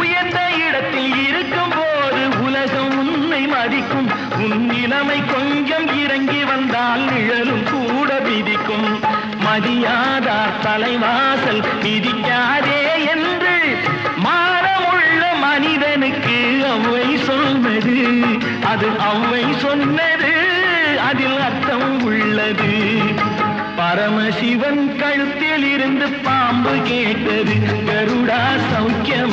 உயர்ந்த இடத்தில் இருக்கும் போது உலகம் உன்னை மதிக்கும். உன் நிலைமை கொஞ்சம் இறங்கி வந்தால் நிழலும் கூட விதிக்கும். மதியாதார் தலைவாசல் மிதிக்காதே என்று மானமுள்ள மனிதனுக்கு அவ்வை சொன்னது. அது அவ்வை சொன்னது, அதில் அர்த்தம் உள்ளது. பரமசிவன் கழுத்தில் இருந்து பாம்பு கேட்டது, கருடா சௌக்கியம்